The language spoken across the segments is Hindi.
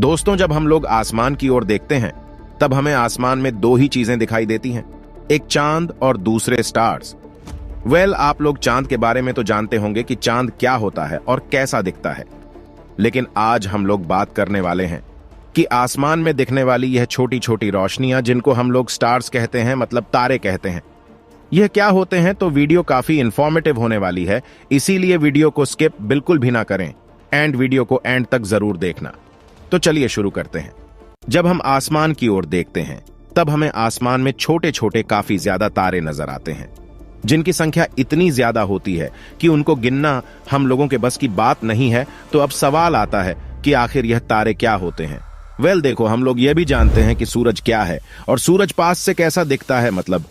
दोस्तों, जब हम लोग आसमान की ओर देखते हैं तब हमें आसमान में दो ही चीजें दिखाई देती हैं, एक चांद और दूसरे स्टार्स। आप लोग चांद के बारे में तो जानते होंगे कि चांद क्या होता है और कैसा दिखता है, लेकिन आज हम लोग बात करने वाले हैं कि आसमान में दिखने वाली यह छोटी छोटी रोशनियां जिनको हम लोग स्टार्स कहते हैं, मतलब तारे कहते हैं, यह क्या होते हैं। तो वीडियो काफी इंफॉर्मेटिव होने वाली है, इसीलिए वीडियो को स्किप बिल्कुल भी ना करें एंड वीडियो को एंड तक जरूर देखना। तो चलिए शुरू करते हैं। जब हम आसमान की ओर देखते हैं तब हमें आसमान में छोटे छोटे काफी ज्यादा तारे नजर आते हैं, जिनकी संख्या इतनी ज्यादा होती है कि उनको गिनना हम लोगों के बस की बात नहीं है। तो अब सवाल आता है कि आखिर यह तारे क्या होते हैं। देखो, हम लोग यह भी जानते हैं कि सूरज क्या है और सूरज पास से कैसा दिखता है, मतलब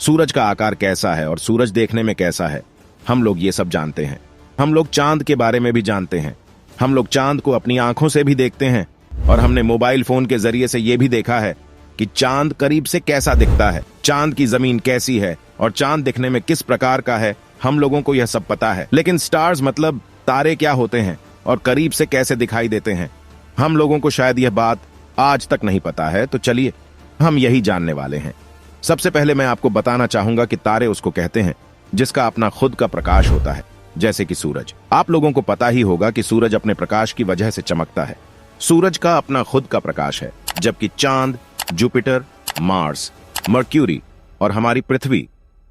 सूरज का आकार कैसा है और सूरज देखने में कैसा है, हम लोग ये सब जानते हैं। हम लोग चांद के बारे में भी जानते हैं। हम लोग चांद को अपनी आंखों से भी देखते हैं और हमने मोबाइल फोन के जरिए से यह भी देखा है कि चांद करीब से कैसा दिखता है, चांद की जमीन कैसी है और चांद दिखने में किस प्रकार का है। हम लोगों को यह सब पता है, लेकिन स्टार्स मतलब तारे क्या होते हैं और करीब से कैसे दिखाई देते हैं, हम लोगों को शायद यह बात आज तक नहीं पता है। तो चलिए हम यही जानने वाले हैं। सबसे पहले मैं आपको बताना चाहूंगा कि तारे उसको कहते हैं जिसका अपना खुद का प्रकाश होता है, जैसे कि सूरज। आप लोगों को पता ही होगा कि सूरज अपने प्रकाश की वजह से चमकता है। सूरज का अपना खुद का प्रकाश है, जबकि चांद, जुपिटर, मार्स, मर्क्यूरी और हमारी पृथ्वी,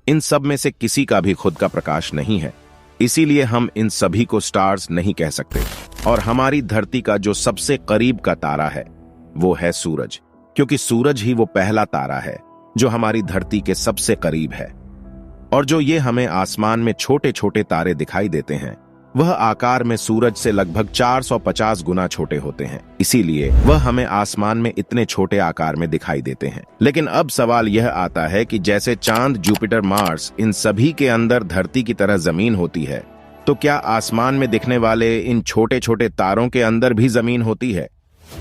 इन सब में से किसी का भी खुद का प्रकाश नहीं है। इसीलिए हम इन सभी को स्टार्स नहीं कह सकते। और हमारी धरती का जो सबसे करीब का तारा है वो है सूरज, क्योंकि सूरज ही वो पहला तारा है जो हमारी धरती के सबसे करीब है। और जो ये हमें आसमान में छोटे छोटे तारे दिखाई देते हैं, वह आकार में सूरज से लगभग 450 गुना छोटे होते हैं। इसीलिए वह हमें आसमान में इतने छोटे आकार में दिखाई देते हैं। लेकिन अब सवाल यह आता है कि जैसे चांद, जुपिटर, मार्स, इन सभी के अंदर धरती की तरह जमीन होती है, तो क्या आसमान में दिखने वाले इन छोटे छोटे तारों के अंदर भी जमीन होती है?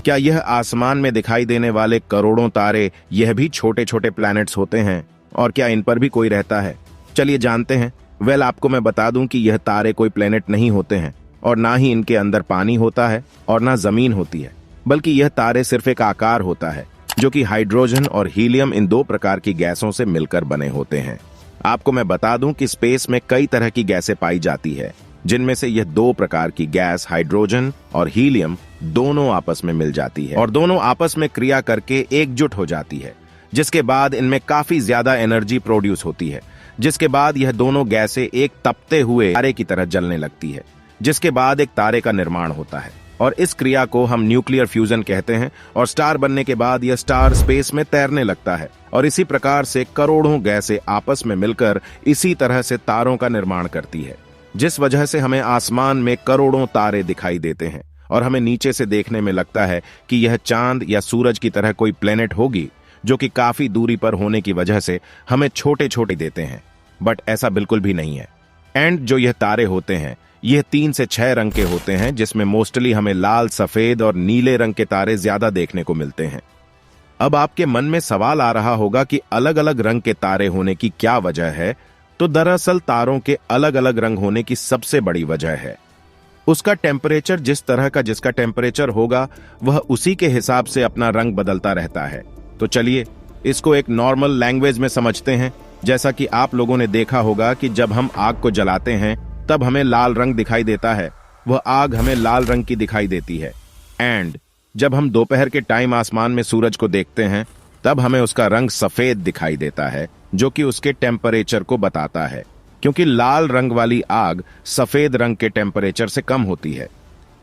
क्या यह आसमान में दिखाई देने वाले करोड़ों तारे यह भी छोटे छोटे प्लैनेट्स होते हैं? और क्या इन पर भी कोई रहता है? चलिए जानते हैं। आपको मैं बता दूं कि यह तारे कोई प्लेनेट नहीं होते हैं और ना ही इनके अंदर पानी होता है और ना जमीन होती है, बल्कि यह तारे सिर्फ एक आकार होता है जो कि हाइड्रोजन और हीलियम, इन दो प्रकार की गैसों से मिलकर बने होते हैं। आपको मैं बता दूं कि स्पेस में कई तरह की गैसें पाई जाती है, जिनमें से यह दो प्रकार की गैस, हाइड्रोजन और हीलियम, दोनों आपस में मिल जाती है और दोनों आपस में क्रिया करके एकजुट हो जाती है, जिसके बाद इनमें काफी ज्यादा एनर्जी प्रोड्यूस होती है, जिसके बाद यह दोनों गैसें एक तपते हुए तारे की तरह जलने लगती है, जिसके बाद एक तारे का निर्माण होता है। और इस क्रिया को हम न्यूक्लियर फ्यूजन कहते हैं। और स्टार बनने के बाद यह स्टार स्पेस में तैरने लगता है और इसी प्रकार से करोड़ों गैसें आपस में मिलकर इसी तरह से तारों का निर्माण करती है, जिस वजह से हमें आसमान में करोड़ों तारे दिखाई देते हैं और हमें नीचे से देखने में लगता है कि यह चांद या सूरज की तरह कोई प्लेनेट होगी, जो कि काफी दूरी पर होने की वजह से हमें छोटे छोटे देते हैं। बट ऐसा बिल्कुल भी नहीं है। एंड जो यह तारे होते हैं, यह 3 से 6 रंग के होते हैं, जिसमें मोस्टली हमें लाल, सफेद और नीले रंग के तारे ज्यादा देखने को मिलते हैं। अब आपके मन में सवाल आ रहा होगा कि अलग अलग रंग के तारे होने की क्या वजह है। तो दरअसल तारों के अलग अलग रंग होने की सबसे बड़ी वजह है उसका टेम्परेचर। जिस तरह का जिसका टेम्परेचर होगा, वह उसी के हिसाब से अपना रंग बदलता रहता है। तो चलिए इसको एक नॉर्मल लैंग्वेज में समझते हैं। जैसा कि आप लोगों ने देखा होगा कि जब हम आग को जलाते हैं तब हमें लाल रंग दिखाई देता है, वह आग हमें लाल रंग की दिखाई देती है। एंड जब हम दोपहर के टाइम आसमान में सूरज को देखते हैं तब हमें उसका रंग सफेद दिखाई देता है, जो कि उसके टेम्परेचर को बताता है, क्योंकि लाल रंग वाली आग सफेद रंग के टेम्परेचर से कम होती है।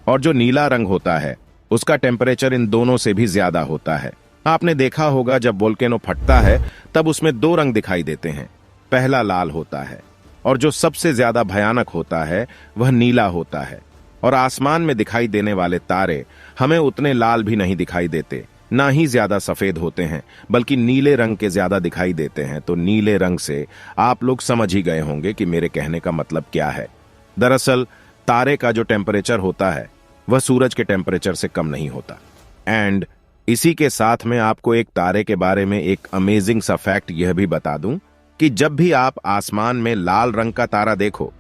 और जो नीला रंग होता है उसका टेम्परेचर इन दोनों से भी ज्यादा होता है। आपने देखा होगा जब वोल्केनो फटता है तब उसमें 2 रंग दिखाई देते हैं। पहला लाल होता है और जो सबसे ज्यादा भयानक होता है वह नीला होता है। और आसमान में दिखाई देने वाले तारे हमें उतने लाल भी नहीं दिखाई देते, ना ही ज्यादा सफेद होते हैं, बल्कि नीले रंग के ज्यादा दिखाई देते हैं। तो नीले रंग से आप लोग समझ ही गए होंगे कि मेरे कहने का मतलब क्या है। दरअसल तारे का जो टेम्परेचर होता है वह सूरज के टेम्परेचर से कम नहीं होता। एंड इसी के साथ में आपको एक तारे के बारे में एक अमेजिंग सा फैक्ट यह भी बता दूं कि जब भी आप आसमान में लाल रंग का तारा देखो,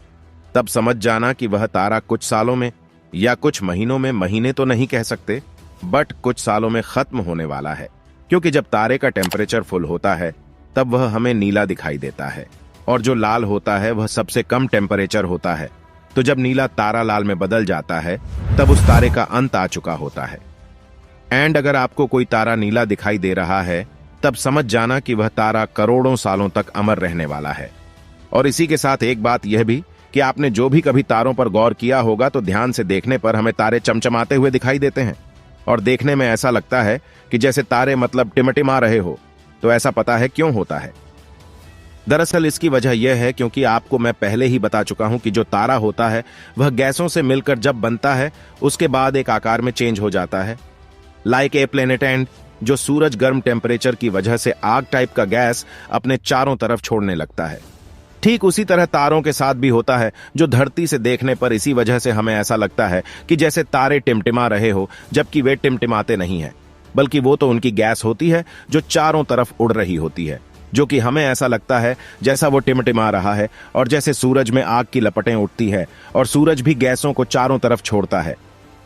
तब समझ जाना कि वह तारा कुछ सालों में या कुछ महीनों में, महीने तो नहीं कह सकते, बट कुछ सालों में खत्म होने वाला है, क्योंकि जब तारे का टेम्परेचर फुल होता है तब वह हमें नीला दिखाई देता है, और जो लाल होता है वह सबसे कम टेम्परेचर होता है। तो जब नीला तारा लाल में बदल जाता है तब उस तारे का अंत आ चुका होता है। एंड अगर आपको कोई तारा नीला दिखाई दे रहा है तब समझ जाना कि वह तारा करोड़ों सालों तक अमर रहने वाला है। और इसी के साथ एक बात यह भी कि आपने जो भी कभी तारों पर गौर किया होगा तो ध्यान से देखने पर हमें तारे चमचमाते हुए दिखाई देते हैं, और देखने में ऐसा लगता है कि जैसे तारे मतलब टिमटिमा रहे हो। तो ऐसा पता है क्यों होता है? दरअसल इसकी वजह यह है क्योंकि आपको मैं पहले ही बता चुका हूं कि जो तारा होता है वह गैसों से मिलकर जब बनता है उसके बाद एक आकार में चेंज हो जाता है, लाइक ए प्लेनेट एंड, जो सूरज गर्म टेम्परेचर की वजह से आग टाइप का गैस अपने चारों तरफ छोड़ने लगता है। ठीक उसी तरह तारों के साथ भी होता है, जो धरती से देखने पर इसी वजह से हमें ऐसा लगता है कि जैसे तारे टिमटिमा रहे हो, जबकि वे टिमटिमाते नहीं है, बल्कि वो तो उनकी गैस होती है जो चारों तरफ उड़ रही होती है, जो कि हमें ऐसा लगता है जैसा वो टिमटिमा रहा है। और जैसे सूरज में आग की लपटें उठती है और सूरज भी गैसों को चारों तरफ छोड़ता है।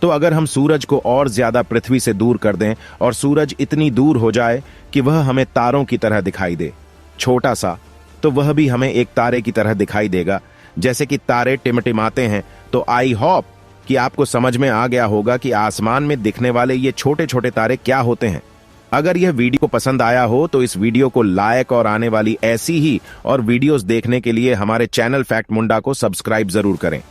तो अगर हम सूरज को और ज्यादा पृथ्वी से दूर कर दें और सूरज इतनी दूर हो जाए कि वह हमें तारों की तरह दिखाई दे, छोटा सा, तो वह भी हमें एक तारे की तरह दिखाई देगा, जैसे कि तारे टिमटिमाते हैं। तो आई होप कि आपको समझ में आ गया होगा कि आसमान में दिखने वाले ये छोटे छोटे तारे क्या होते हैं। अगर यह वीडियो पसंद आया हो तो इस वीडियो को लाइक और आने वाली ऐसी ही और वीडियोस देखने के लिए हमारे चैनल फैक्ट मुंडा को सब्सक्राइब जरूर करें।